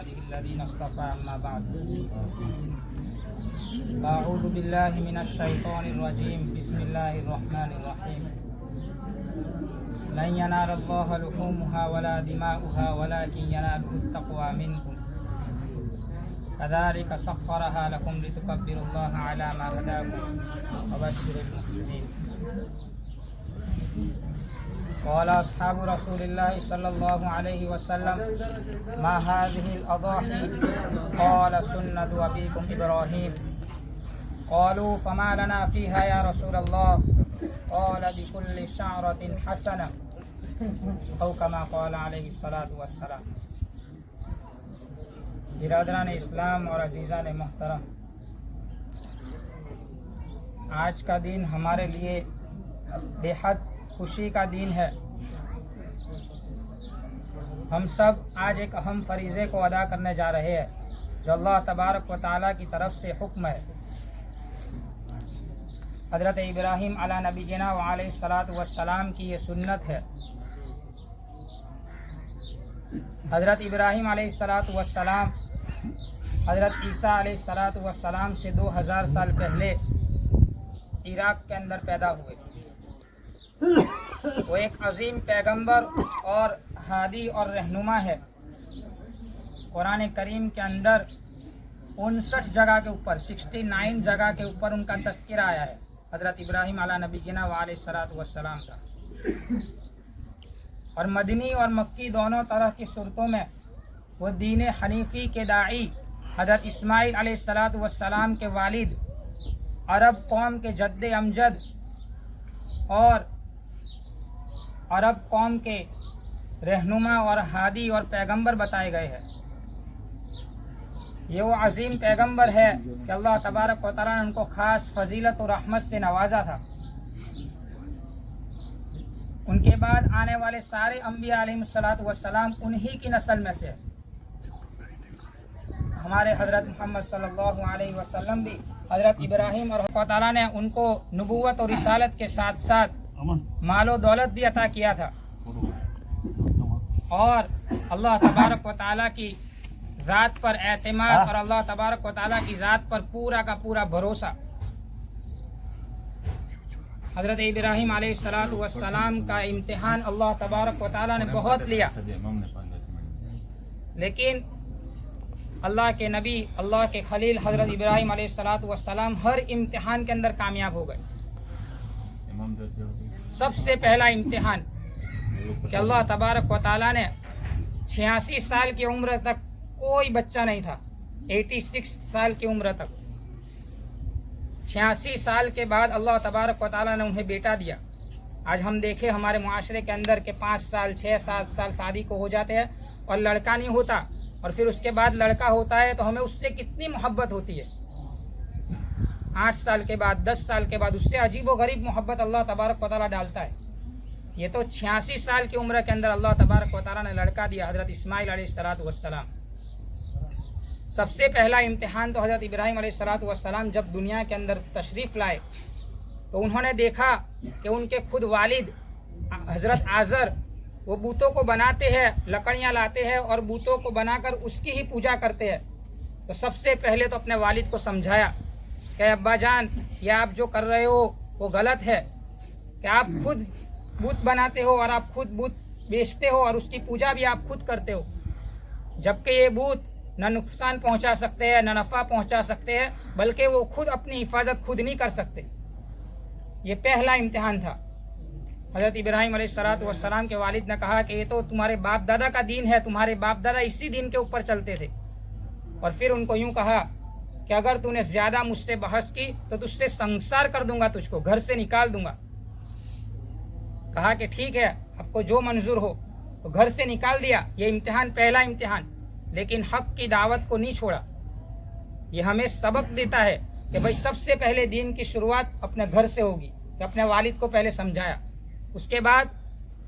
عباده الذين اصطفى أما بعد أعوذ بالله من الشيطان الرجيم بسم الله الرحمن الرحيم لن ينال الله لحومها ولا دماؤها ولكن يناله التقوى منكم كذلك سخرها لكم لتكبروا الله على ما هداكم وبشر المحسنين قال أصحاب رسول الله صلى الله عليه وسلم ما هذه الأضاحي قال سنة أبيكم إبراهيم قالوا فما لنا فيها يا رسول الله قال بكل شعرة حسنة أو كما قال عليه الصلاة والسلام۔ برادران اسلام اور عزیزان محترم، آج کا دن ہمارے لیے بے حد خوشی کا دن ہے۔ ہم سب آج ایک اہم فریضے کو ادا کرنے جا رہے ہیں جو اللہ تبارک و تعالیٰ کی طرف سے حکم ہے۔ حضرت ابراہیم علی نبینا وعلیہ الصلاۃ والسلام کی یہ سنت ہے۔ حضرت ابراہیم علیہ الصلاۃ والسلام حضرت عیسیٰ علیہ الصلاۃ والسلام سے 2000 سال پہلے عراق کے اندر پیدا ہوئے۔ وہ ایک عظیم پیغمبر اور ہادی اور رہنما ہے۔ قرآن کریم کے اندر 59 جگہ کے اوپر 69 جگہ کے اوپر ان کا تذکرہ آیا ہے، حضرت ابراہیم علی نبینا وعلیہ الصلاۃ والسلام کا۔ اور مدنی اور مکی دونوں طرح کی صورتوں میں وہ دین حنیفی کے داعی حضرت اسماعیل علیہ الصلاۃ والسلام کے والد، عرب قوم کے جد امجد اور عرب قوم کے رہنما اور ہادی اور پیغمبر بتائے گئے ہیں۔ یہ وہ عظیم پیغمبر ہے کہ اللہ تبارک و تعالیٰ نے ان کو خاص فضیلت و رحمت سے نوازا تھا۔ ان کے بعد آنے والے سارے انبیاء علیہ الصلاۃ والسلام انہی کی نسل میں سے۔ ہمارے حضرت محمد صلی اللہ علیہ وسلم بھی حضرت ابراہیم اور اللہ تعالیٰ نے ان کو نبوت اور رسالت کے ساتھ ساتھ مال و دولت بھی عطا کیا تھا، اور اللہ تبارک و تعالیٰ کی ذات پر اعتماد اور اللہ تبارک و تعالیٰ کی ذات پر پورا کا پورا بھروسہ۔ حضرت ابراہیم علیہ الصلاۃ والسلام کا امتحان اللہ تبارک و تعالیٰ نے بہت لیا، لیکن اللہ کے نبی اللہ کے خلیل حضرت ابراہیم علیہ الصلاۃ والسلام ہر امتحان کے اندر کامیاب ہو گئے۔ سب سے پہلا امتحان کہ اللہ تبارک و تعالیٰ نے 86 سال کی عمر تک کوئی بچہ نہیں تھا، 86 سال کی عمر تک 86 سال کے بعد اللہ تبارک و تعالیٰ نے انہیں بیٹا دیا۔ آج ہم دیکھیں ہمارے معاشرے کے اندر کہ 5 سال 6-7 سال شادی کو ہو جاتے ہیں اور لڑکا نہیں ہوتا، اور پھر اس کے بعد لڑکا ہوتا ہے تو ہمیں اس سے کتنی محبت ہوتی ہے۔ 8 سال کے بعد 10 سال کے بعد اس سے عجیب و غریب محبت اللہ تبارک و تعالیٰ ڈالتا ہے۔ یہ تو 86 سال کی عمر کے اندر اللہ تبارک و تعالیٰ نے لڑکا دیا، حضرت اسماعیل علیہ الصلاۃ والسلام۔ سب سے پہلا امتحان تو حضرت ابراہیم علیہ الصلاۃ والسلام جب دنیا کے اندر تشریف لائے تو انہوں نے دیکھا کہ ان کے خود والد حضرت آزر وہ بتوں کو بناتے ہیں، لکڑیاں لاتے ہیں اور بتوں کو بنا کر اس کی ہی پوجا کرتے ہیں۔ تو سب سے پہلے تو اپنے والد کو سمجھایا کہ ابا جان، یہ آپ جو کر رہے ہو وہ غلط ہے، کہ آپ خود بت بناتے ہو اور آپ خود بت بیچتے ہو اور اس کی پوجا بھی آپ خود کرتے ہو، جبکہ یہ بت نہ نقصان پہنچا سکتے ہیں نہ نفع پہنچا سکتے ہیں، بلکہ وہ خود اپنی حفاظت خود نہیں کر سکتے۔ یہ پہلا امتحان تھا۔ حضرت ابراہیم علیہ الصلاۃ والسلام کے والد نے کہا کہ یہ تو تمہارے باپ دادا کا دین ہے، تمہارے باپ دادا اسی دین کے اوپر چلتے تھے، اور پھر ان کو یوں کہا کہ اگر تو نے زیادہ مجھ سے بحث کی تو تجھ سے سنسار کر دوں گا، تجھ کو گھر سے نکال دوں گا۔ کہا کہ ٹھیک ہے، آپ کو جو منظور ہو، تو گھر سے نکال دیا۔ یہ امتحان پہلا امتحان، لیکن حق کی دعوت کو نہیں چھوڑا۔ یہ ہمیں سبق دیتا ہے کہ بھائی سب سے پہلے دین کی شروعات اپنے گھر سے ہوگی، کہ اپنے والد کو پہلے سمجھایا۔ اس کے بعد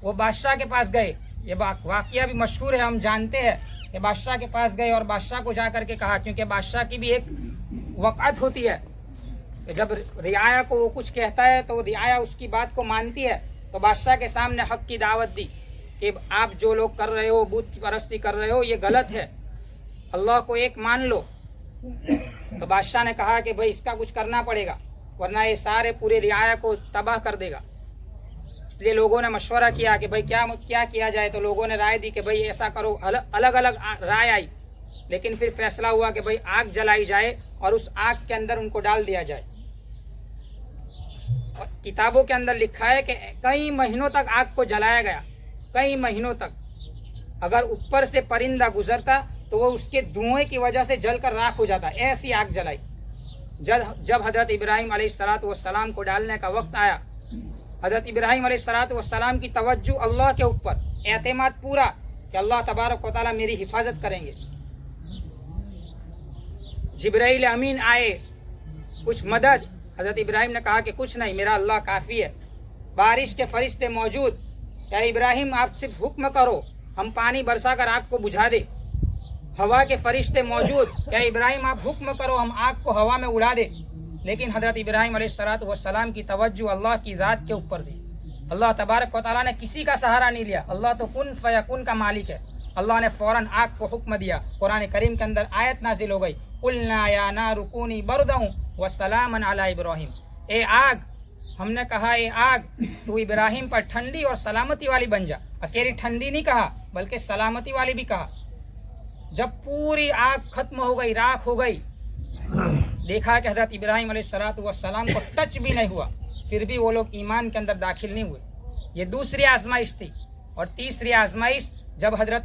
وہ بادشاہ کے پاس گئے، یہ واقعہ بھی مشہور ہے، ہم جانتے ہیں کہ بادشاہ کے پاس گئے اور بادشاہ کو جا کر کے کہا، کیونکہ بادشاہ کی بھی ایک وقعت ہوتی ہے کہ جب رعایا کو وہ کچھ کہتا ہے تو رعایا اس کی بات کو مانتی ہے۔ تو بادشاہ کے سامنے حق کی دعوت دی کہ آپ جو لوگ کر رہے ہو، بت کی پرستی کر رہے ہو، یہ غلط ہے۔ अल्लाह को एक मान लो। तो बादशाह ने कहा कि भाई इसका कुछ करना पड़ेगा वरना ये सारे पूरे रियाया को तबाह कर देगा। इसलिए लोगों ने मशवरा किया कि भाई क्या किया जाए। तो लोगों ने राय दी कि भाई ऐसा करो। अलग अलग राय आई, लेकिन फिर फैसला हुआ कि भाई आग जलाई जाए और उस आग के अंदर उनको डाल दिया जाए। और किताबों के अंदर लिखा है कि कई महीनों तक आग को जलाया गया, कई महीनों तक। अगर ऊपर से परिंदा गुजरता तो वो उसके धुएं की वजह से जलकर राख हो जाता। ऐसी आग जलाई। जब हजरत इब्राहिम अलैहिस्सलाम को डालने का वक्त आया, हजरत इब्राहिम अलैहिस्सलाम की तवज्जो अल्लाह के ऊपर, एतमाद पूरा कि अल्लाह तबारक व तआला मेरी हिफाजत करेंगे। जिब्राइल अमीन आए, कुछ मदद। हजरत इब्राहिम ने कहा कि कुछ नहीं, मेरा अल्लाह काफ़ी है। बारिश के फरिश्ते मौजूद, क्या इब्राहिम आप सिर्फ हुक्म करो, हम पानी बरसा कर आग को बुझा दे। हवा के फरिश्ते मौजूद, क्या इब्राहिम आप हुक्म करो, हम आग को हवा में उड़ा दे। लेकिन हजरत इब्राहिम अलैहिस्सलाम की तवज्जो अल्लाह की ज़ात के ऊपर थी। अल्लाह तबारक व तआला ने किसी का सहारा नहीं लिया। अल्लाह तो कुन फयकुन का मालिक है। अल्लाह ने फौरन आग को हुक्म दिया। कुरान करीम के अंदर आयत नाजिल हो गई, कुलना या नारु कूनी बरदन व सलामन अला इब्राहिम। ए आग, हमने कहा ए आग तू इब्राहिम पर ठंडी और सलामती वाली बन जा। अकेली ठंडी नहीं कहा बल्कि सलामती वाली भी कहा। जब पूरी आग खत्म हो गई, राख हो गई, देखा कि हजरत इब्राहिम अलैहिस्सलाम को टच भी नहीं हुआ, फिर भी वो लोग ईमान के अंदर दाखिल नहीं हुए। ये दूसरी आजमाइश थी। और तीसरी आजमाइश, जब हजरत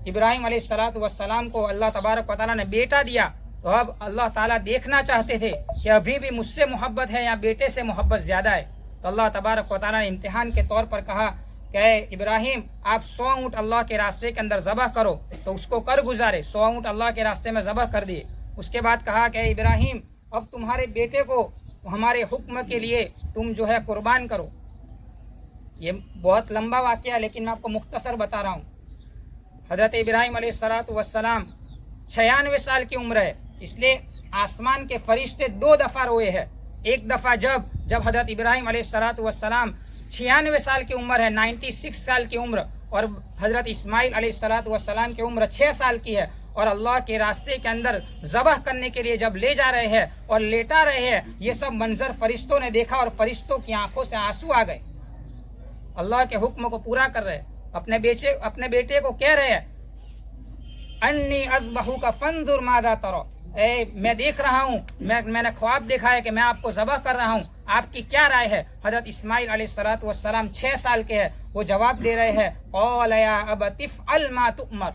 इब्राहिम अलैहिस्सलाम को अल्लाह तबारक व तआला ने बेटा दिया, तो अब अल्लाह ताला देखना चाहते थे कि अभी भी मुझसे मोहब्बत है या बेटे से मोहब्बत ज़्यादा है। तो अल्लाह तबारक व तआला ने इम्तिहान के तौर पर कहा कि इब्राहिम आप 100 ऊँट अल्लाह के रास्ते के अंदर ज़बह करो। तो उसको कर गुजारे, 100 ऊँट अल्लाह के रास्ते में ज़बह कर दिए। उसके बाद कहा कि इब्राहिम अब तुम्हारे बेटे को हमारे हुक्म के लिए तुम जो है कुर्बान करो। ये बहुत लंबा वाक़या, लेकिन मैं आपको मुख्तसर बता रहा हूँ। हज़रत इब्राहिम अलैहिस्सलाम 96 साल की उम्र है, इसलिए आसमान के फरिश्ते 2 दफ़ा रोए हैं। एक दफ़ा जब हज़रत इब्राहिम अलैहिस्सलाम 96 साल की उम्र है, 96 साल की उम्र, और हज़रत इस्माइल अलैहिस्सलाम की उम्र 6 साल की है, और अल्लाह के रास्ते के अंदर ज़बह करने के लिए जब ले जा रहे हैं और लेटा रहे हैं, ये सब मंजर फरिश्तों ने देखा और फरिश्तों की आंखों से आंसू आ गए। अल्लाह के हुक्म को पूरा कर रहे, अपने बेटे को कह रहे हैं, अन्नी अज़बहू का फंजुर मादा तरो, मैं देख रहा हूँ, मैंने ख्वाब देखा है कि मैं आपको ज़बह कर रहा हूँ, आपकी क्या राय है। हज़रत इस्माइल अलैहिस्सलाम 6 साल के हैं, वो जवाब दे रहे हैं, क़ाल या अबती इफ़अल मा तुअमर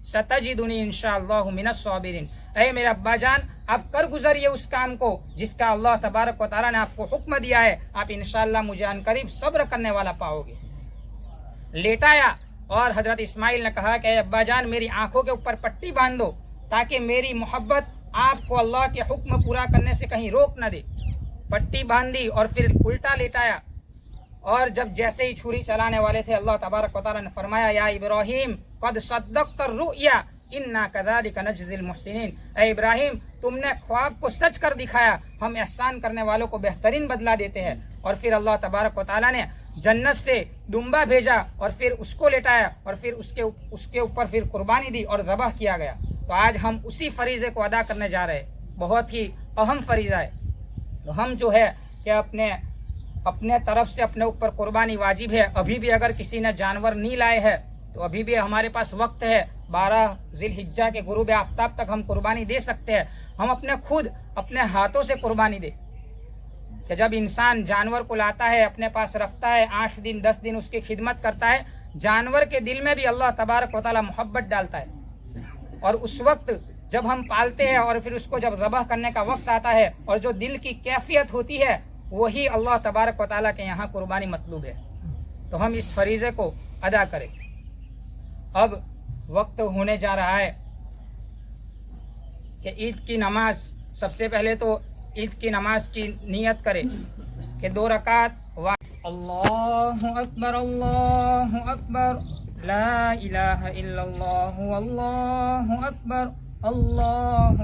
सतजिदुनी इंशाअल्लाहु मिनस साबिरीन। ऐ मेरा अब्बा जान, आप कर गुजरिए उस काम को जिसका अल्लाह तबारक व तआला ने आपको हुक्म दिया है, आप इंशाअल्लाह मुझे अनकरीब सब्र करने वाला पाओगे। लेटाया और हज़रत इस्माइल ने कहा कि अब्बा जान मेरी आंखों के ऊपर पट्टी बांध दो ताकि मेरी मोहब्बत आपको अल्लाह के हुक्म पूरा करने से कहीं रोक न दे। पट्टी बांधी और फिर उल्टा लेटाया, और जब जैसे ही छुरी चलाने वाले थे, अल्लाह तबारक व तआला ने फरमाया, या इब्राहिम क़द सद्दक़्ता रुया इन्ना कज़ालिका नजज़िल मुहसिनीन। ऐ इब्राहिम, तुमने ख्वाब को सच कर दिखाया, हम एहसान करने वालों को बेहतरीन बदला देते हैं। और फिर अल्लाह तबारक व तआला ने जन्नत से दुम्बा भेजा और फिर उसको लेटाया और फिर उसके ऊपर फिर कुर्बानी दी और ज़बह किया गया। तो आज हम उसी फरीज़े को अदा करने जा रहे हैं। बहुत ही अहम फरीज़ा है। तो हम जो है कि अपने तरफ से अपने ऊपर कुर्बानी वाजिब है। अभी भी अगर किसी ने जानवर नहीं लाए है तो अभी भी हमारे पास वक्त है। 12 ज़िलहिज्जा के गुरूब आफ्ताब तक हम कुर्बानी दे सकते हैं। हम अपने हाथों से कुर्बानी दे कि जब इंसान जानवर को लाता है, अपने पास रखता है, 8 दिन 10 दिन उसकी खिदमत करता है, जानवर के दिल में भी अल्लाह तबारक व तआला मोहब्बत डालता है। और उस वक्त जब हम पालते हैं और फिर उसको जब ज़बह करने का वक्त आता है और जो दिल की कैफियत होती है, वही अल्लाह तबारक व तआला के यहाँ कुर्बानी मतलूब है। तो हम इस फरीज़े को अदा करें। अब वक्त होने जा रहा है कि ईद की नमाज, सबसे पहले तो ईद की नमाज की नियत करें कि 2 रकात। अल्लाहु अकबर ला इलाहा इल्लल्लाहु अल्लाहु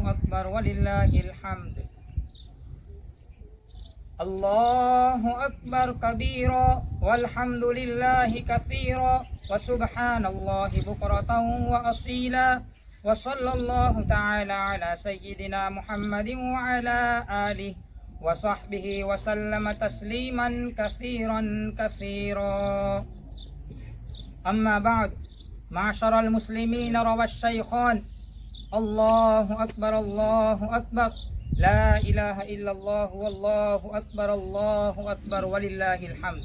अकबर वलिल्लाहिल हम्द। अल्लाहु अकबर कबीरा वल्हम्दुलिल्लाहि कसीरा व सुब्हानल्लाहि बुकरतन व असीला وصلى الله تعالى على سيدنا محمد وعلى آله وصحبه وسلم تسليما كثيرا كثيرا. أما بعد، معشر المسلمين، روى الشيخان: الله أكبر الله أكبر، لا إله إلا الله والله أكبر الله أكبر ولله الحمد.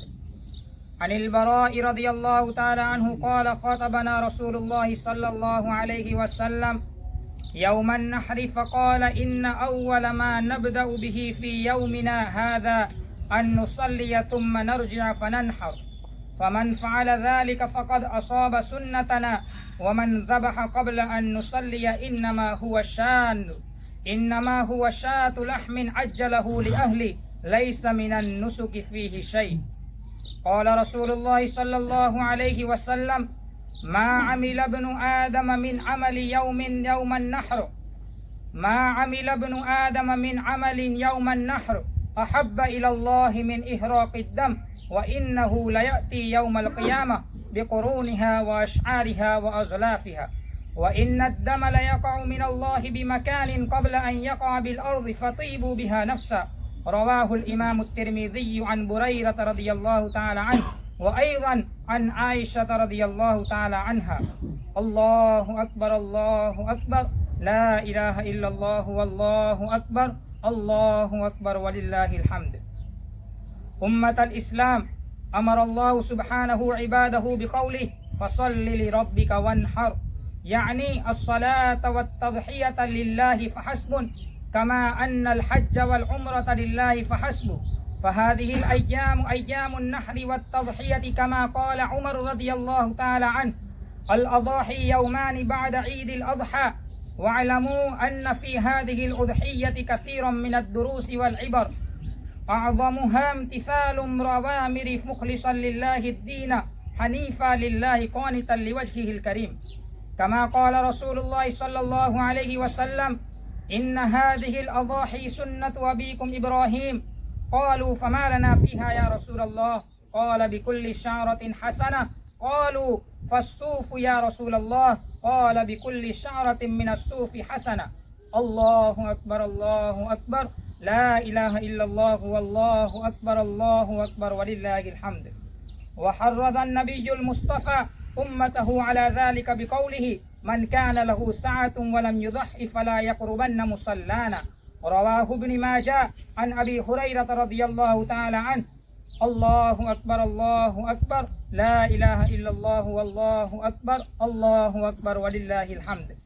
عن البراء رضي الله تعالى عنه قال: خاطبنا رسول الله صلى الله عليه وسلم يوم النحر فقال: إن أول ما نبدأ به في يومنا هذا أن نصلي ثم نرجع فننحر، فمن فعل ذلك فقد أصاب سنتنا، ومن ذبح قبل أن نصلي إنما هو شاة لحم عجله لأهله، ليس من النسك فيه شيء. قال رسول الله صلى الله عليه وسلم: ما عمل ابن آدم من عمل يوم النحر يوم النحر أحب إلى الله من إهراق الدم، وإنه ليأتي يوم القيامة بقرونها وأشعارها وأزلافها، وإن الدم ليقع من الله بمكان قبل أن يقع بالأرض فطيبوا بها نفسا. رواه الإمام الترمذي عن بريرة رضي الله تعالى عنه، وأيضا عن عائشة رضي الله تعالى عنها. الله أكبر الله أكبر، لا إله إلا الله والله أكبر الله أكبر ولله الحمد. أمة الإسلام، أمر الله سبحانه عباده بقوله: فصل لربك وانحر، يعني الصلاة والتضحية لله فحسب، كما أن الحج والعمرة لله فحسب. فهذه الأيام أيام النحر والتضحية، كما قال عمر رضي الله تعالى عنه: الأضاحي يومان بعد عيد الأضحى، واعلموا أن في هذه الأضحية كثيرا من الدروس والعبر، أعظمها امتثال أوامر مخلصا لله الدين حنيفا لله قانتا لوجهه الكريم، كما قال رسول الله صلى الله عليه وسلم: إن هذه الأضاحي سنة أبيكم إبراهيم. قالوا: فما لنا فيها يا رسول الله؟ قال: بكل شعرة حسنة. قالوا: فالصوف يا رسول الله؟ قال: بكل شعرة من الصوف حسنة. الله أكبر الله أكبر، لا إله إلا الله والله أكبر الله أكبر ولله الحمد. وحرض النبي المصطفى أمته على ذلك بقوله: من كان له سعة ولم يضحي فلا يقربن مصلانا. رواه ابن ماجه عن أبي هريرة رضي الله تعالى عنه. الله أكبر الله أكبر، لا إله إلا الله والله أكبر الله أكبر ولله الحمد.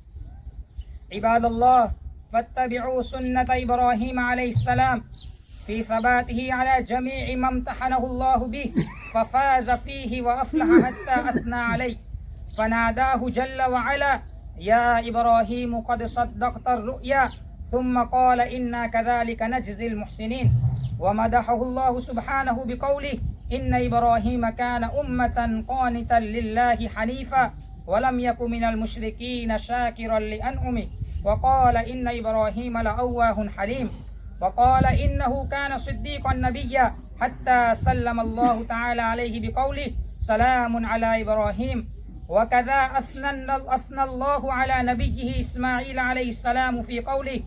عباد الله، فاتبعوا سنة إبراهيم عليه السلام في ثباته على جميع ما امتحنه الله به، ففاز فيه وأفلح حتى أثنى عليه، فناداه جل وعلا: يا إبراهيم قد صدقت الرؤيا، ثم قال: إنا كذلك نجزي المحسنين. ومدحه الله سبحانه بقوله: إن إبراهيم كان أمة قانتا لله حنيفا ولم يك من المشركين شاكرا لأنعمه. وقال: إن إبراهيم لأواه حليم. وقال: إنه كان صديقا نبيا، حتى سلم الله تعالى عليه بقوله: سلام على إبراهيم. وكذا أثنى الله على نبيه إسماعيل عليه السلام في قوله: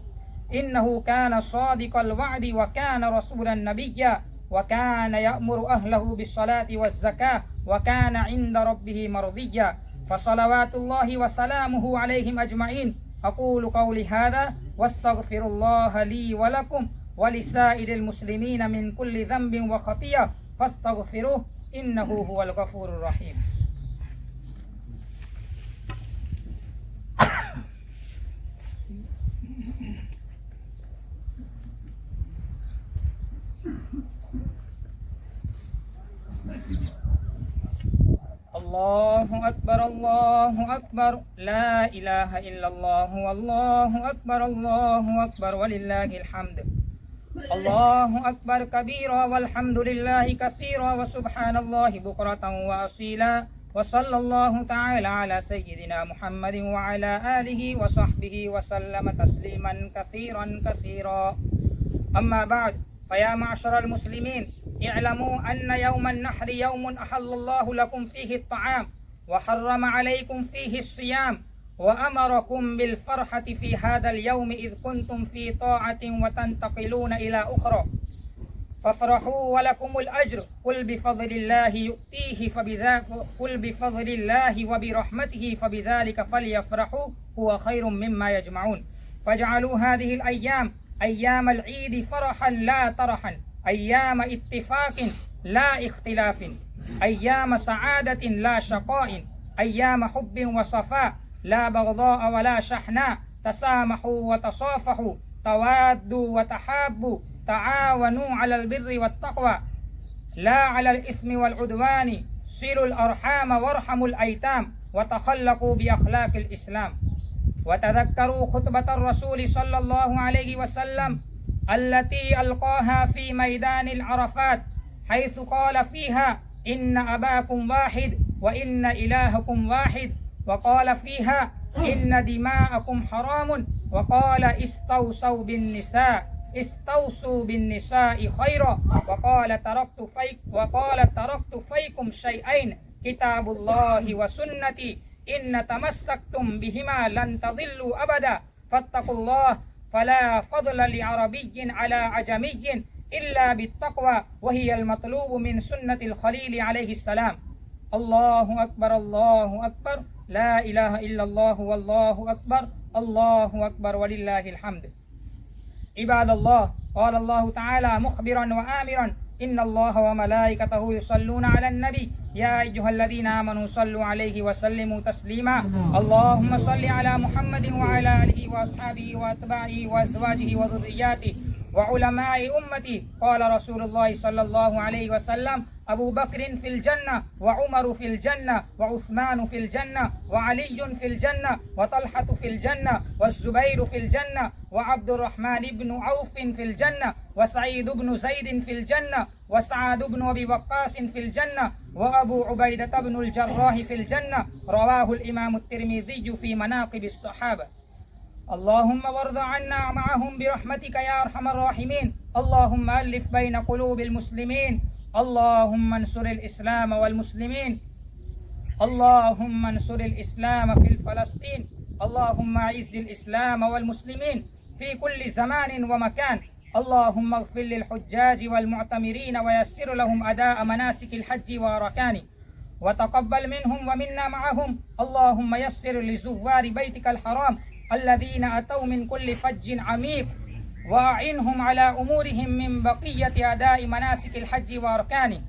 إنه كان صادق الوعد وكان رسولا نبيا، وكان يأمر أهله بالصلاة والزكاة، وكان عند ربه مرضيا. فصلوات الله وسلامه عليهم أجمعين. أقول قولي هذا واستغفر الله لي ولكم ولسائر المسلمين من كل ذنب وخطيئة فاستغفروه إنه هو الغفور الرحيم. الله أكبر الله أكبر، لا إله إلا الله والله أكبر الله أكبر ولله الحمد. الله أكبر كبيرا والحمد لله كثيرا وسبحان الله بكرة وأصيلا. وصلى الله تعالى على سيدنا محمد وعلى آله وصحبه وسلم تسليما كثيرا كثيرا. أما بعد، فيا معشر المسلمين، اعلموا أن يوم النحر يوم أحل الله لكم فيه الطعام وحرم عليكم فيه الصيام، وأمركم بالفرحة في هذا اليوم إذ كنتم في طاعة وتنتقلون إلى أخرى فافرحوا ولكم الأجر قل بفضل الله يؤتيه قل بفضل الله وبرحمته فبذلك فليفرحوا هو خير مما يجمعون فاجعلوا هذه الأيام أيام العيد فرحا لا ترحا أيام اتفاق لا اختلاف أيام سعادة لا شقاء أيام حب وصفاء لا بغضاء ولا شحناء تسامحوا وتصافحوا توادوا وتحابوا تعاونوا على البر والتقوى لا على الإثم والعدوان صلوا الأرحام وارحموا الأيتام وتخلقوا بأخلاق الإسلام وتذكروا خطبة الرسول صلى الله عليه وسلم التي ألقاها في ميدان العرفات حيث قال فيها إن أباكم واحد وإن إلهكم واحد وقال فيها إن دماءكم حرام وقال استوصوا بالنساء خيرا وقال تركت فيكم شيئين كتاب الله وسنتي إن تمسكتم بهما لن تضلوا أبدا فاتقوا الله فلا فضل لعربي على عجمي إلا بالتقوى وهي المطلوب من سنة الخليل عليه السلام الله أكبر الله أكبر لا إله إلا الله والله أكبر الله أكبر ولله الحمد عباد الله قال الله تعالى مخبرا وآمرا إن الله وملائكته يصلون على النبي يا أيها الذين آمنوا صلوا عليه وسلموا تسليما اللهم صل على محمد وعلى آله وأصحابه وأتباعه وأزواجه وذرياته وعلماء أمتي قال رسول الله صلى الله عليه وسلم أبو بكر في الجنة وعمر في الجنة وعثمان في الجنة وعلي في الجنة وطلحة في الجنة والزبير في الجنة وعبد الرحمن بن عوف في الجنة وسعيد بن زيد في الجنة وسعد بن أبي وقاص في الجنة وأبو عبيدة بن الجراح في الجنة رواه الإمام الترمذي في مناقب الصحابة اللهم وارض عنا معهم برحمتك يا أرحم الراحمين اللهم ألف بين قلوب المسلمين اللهم انصر الإسلام والمسلمين اللهم انصر الإسلام في فلسطين اللهم أعز الإسلام والمسلمين في كل زمان ومكان اللهم اغفر للحجاج والمعتمرين ويسر لهم أداء مناسك الحج وأركانه وتقبل منهم ومنا معهم اللهم يسر لزوار بيتك الحرام الذين أتوا من كل فج عميق وأعنهم على أمورهم من بقية أداء مناسك الحج وأركانه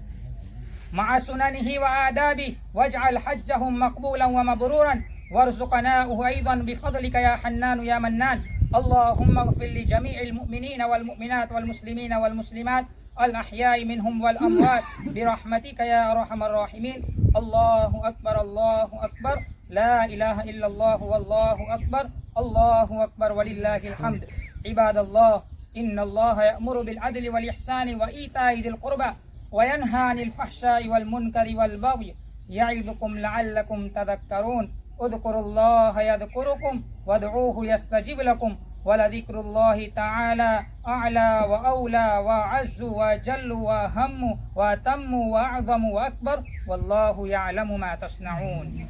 مع سننه وآدابه واجعل حجهم مقبولا ومبرورا وارزقناه أيضا بفضلك يا حنان يا منان اللهم اغفر لجميع المؤمنين والمؤمنات والمسلمين والمسلمات الأحياء منهم والأموات برحمتك يا أرحم الراحمين الله أكبر الله أكبر لا إله إلا الله والله أكبر الله أكبر ولله الحمد عباد الله إن الله يأمر بالعدل والإحسان وإيتاء ذي القربى وينهى عن الفحشاء والمنكر والبغي يعظكم لعلكم تذكرون اذكروا الله يذكركم وادعوه يستجب لكم ولذكر الله تعالى أعلى وأولى وأعز وأجل وأهم وأتم وأعظم وأكبر والله يعلم ما تصنعون